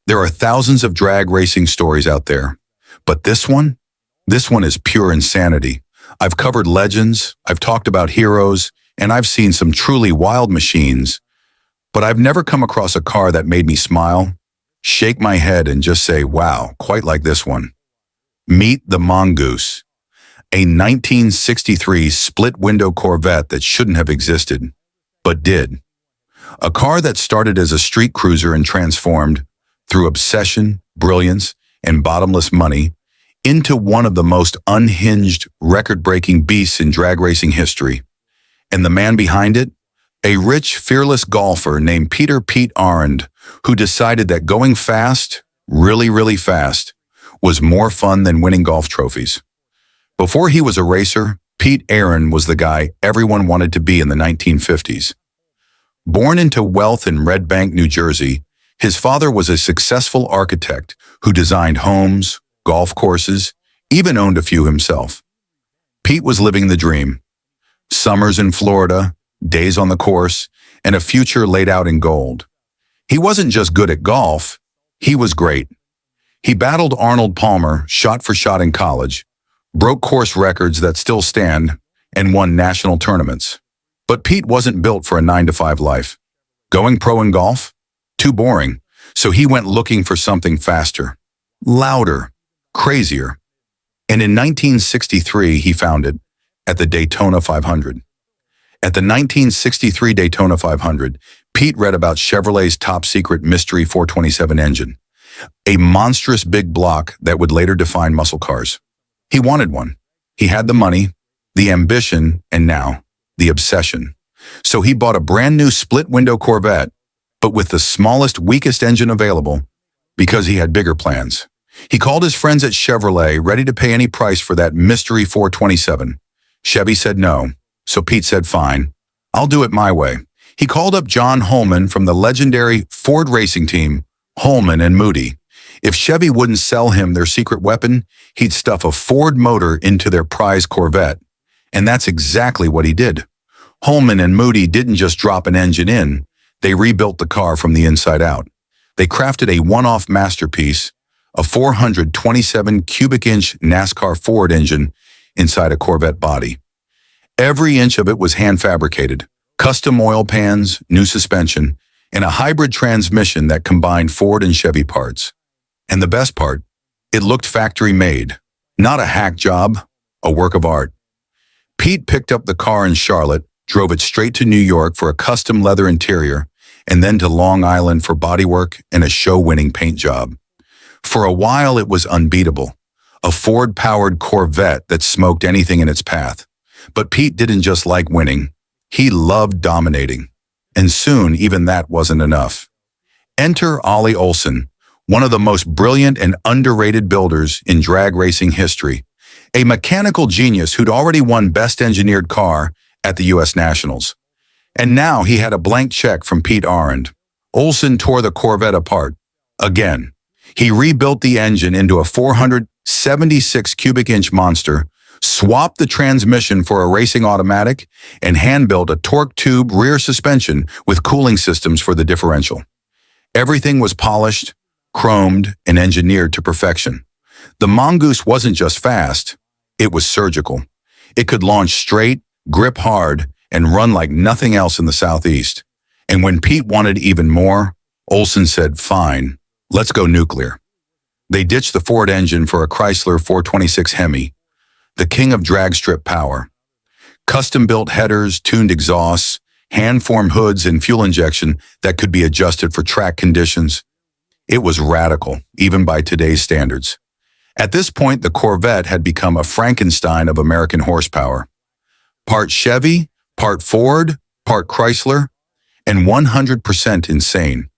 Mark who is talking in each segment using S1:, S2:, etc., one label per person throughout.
S1: There are thousands of drag racing stories out there, but this one is pure insanity. I've covered legends, I've talked about heroes, and I've seen some truly wild machines, but I've never come across a car that made me smile, shake my head, and just say, wow, quite like this one. Meet the Mongoose, a 1963 split-window Corvette that shouldn't have existed, but did. A car that started as a street cruiser and transformed, through obsession, brilliance, and bottomless money, into one of the most unhinged, record-breaking beasts in drag racing history. And the man behind it? A rich, fearless golfer named Pete Arend, who decided that going fast, really fast, was more fun than winning golf trophies. Before he was a racer, Pete Arend was the guy everyone wanted to be in the 1950s. Born into wealth in Red Bank, New Jersey, his father was a successful architect who designed homes, golf courses, even owned a few himself. Pete was living the dream. Summers in Florida, days on the course, and a future laid out in gold. He wasn't just good at golf, he was great. He battled Arnold Palmer shot for shot in college, broke course records that still stand, and won national tournaments. But Pete wasn't built for a 9-to-5 life. Going pro in golf? Too boring, so he went looking for something faster, louder, crazier. And in 1963, he found it at the Daytona 500. At the 1963 Daytona 500, Pete read about Chevrolet's top-secret Mystery 427 engine, a monstrous big block that would later define muscle cars. He wanted one. He had the money, the ambition, and now, the obsession. So he bought a brand new split-window Corvette, but with the smallest, weakest engine available, because he had bigger plans. He called his friends at Chevrolet, ready to pay any price for that Mystery 427. Chevy said no, so Pete said fine, I'll do it my way. He called up John Holman from the legendary Ford racing team, Holman and Moody. If Chevy wouldn't sell him their secret weapon, he'd stuff a Ford motor into their prize Corvette. And that's exactly what he did. Holman and Moody didn't just drop an engine in, they rebuilt the car from the inside out. They crafted a one-off masterpiece, a 427 cubic inch NASCAR Ford engine inside a Corvette body. Every inch of it was hand-fabricated, custom oil pans, new suspension, and a hybrid transmission that combined Ford and Chevy parts. And the best part, it looked factory-made, not a hack job, a work of art. Pete picked up the car in Charlotte, drove it straight to New York for a custom leather interior, and then to Long Island for bodywork and a show-winning paint job. For a while, it was unbeatable, a Ford-powered Corvette that smoked anything in its path. But Pete didn't just like winning. He loved dominating. And soon, even that wasn't enough. Enter Olly Olsen, one of the most brilliant and underrated builders in drag racing history, a mechanical genius who'd already won Best Engineered Car at the U.S. Nationals. And now he had a blank check from Pete Arend. Olsen tore the Corvette apart. Again. He rebuilt the engine into a 476 cubic inch monster, swapped the transmission for a racing automatic, and hand-built a torque tube rear suspension with cooling systems for the differential. Everything was polished, chromed, and engineered to perfection. The Mongoose wasn't just fast, it was surgical. It could launch straight, grip hard, and run like nothing else in the Southeast. And when Pete wanted even more, Olsen said, fine, let's go nuclear. They ditched the Ford engine for a Chrysler 426 Hemi, the king of drag strip power. Custom-built headers, tuned exhausts, hand-formed hoods, and fuel injection that could be adjusted for track conditions. It was radical, even by today's standards. At this point, the Corvette had become a Frankenstein of American horsepower. Part Chevy, part Ford, part Chrysler, and 100% insane.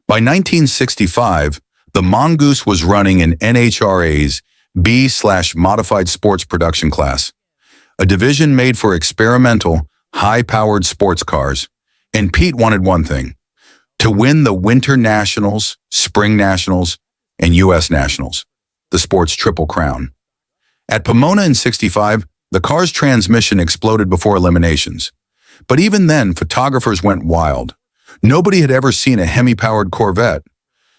S1: By 1965, the Mongoose was running in NHRA's B/modified sports production class, a division made for experimental, high-powered sports cars. And Pete wanted one thing, to win the Winter Nationals, Spring Nationals, and U.S. Nationals, the sport's triple crown. At Pomona in '65, the car's transmission exploded before eliminations. But even then, photographers went wild. Nobody had ever seen a Hemi-powered Corvette.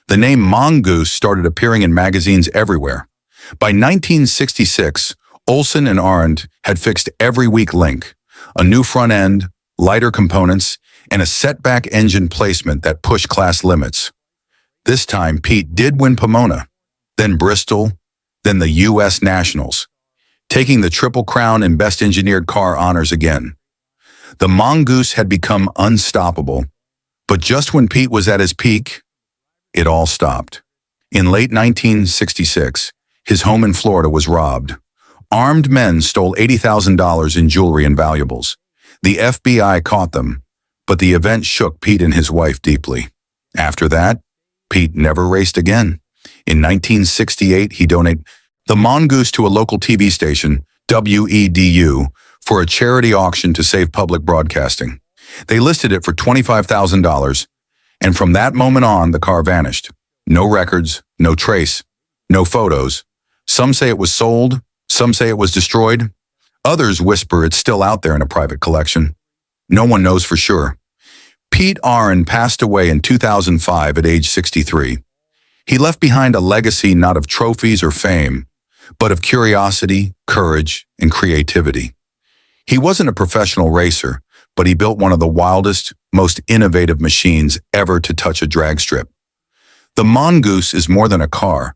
S1: The name Mongoose started appearing in magazines everywhere. By 1966, Olsen and Arend had fixed every weak link, a new front end, lighter components, and a setback engine placement that pushed class limits. This time, Pete did win Pomona, then Bristol, then the U.S. Nationals, taking the Triple Crown and Best Engineered Car honors again. The Mongoose had become unstoppable, but just when Pete was at his peak, it all stopped. In late 1966, his home in Florida was robbed. Armed men stole $80,000 in jewelry and valuables. The FBI caught them, but the event shook Pete and his wife deeply. After that, Pete never raced again. In 1968, he donated the Mongoose to a local TV station, WEDU, for a charity auction to save public broadcasting. They listed it for $25,000, and from that moment on, the car vanished. No records, no trace, no photos. Some say it was sold, some say it was destroyed. Others whisper it's still out there in a private collection. No one knows for sure. Pete Arend passed away in 2005 at age 63. He left behind a legacy not of trophies or fame, but of curiosity, courage, and creativity. He wasn't a professional racer, but he built one of the wildest, most innovative machines ever to touch a drag strip. The Mongoose is more than a car.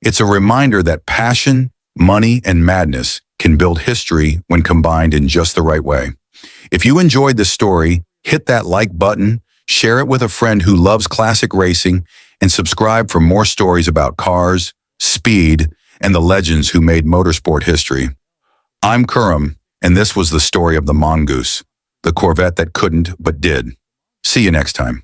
S1: It's a reminder that passion, money, and madness can build history when combined in just the right way. If you enjoyed this story, hit that like button, share it with a friend who loves classic racing, and subscribe for more stories about cars, speed, and the legends who made motorsport history. I'm Kurum, and this was the story of the Mongoose, the Corvette that couldn't but did. See you next time.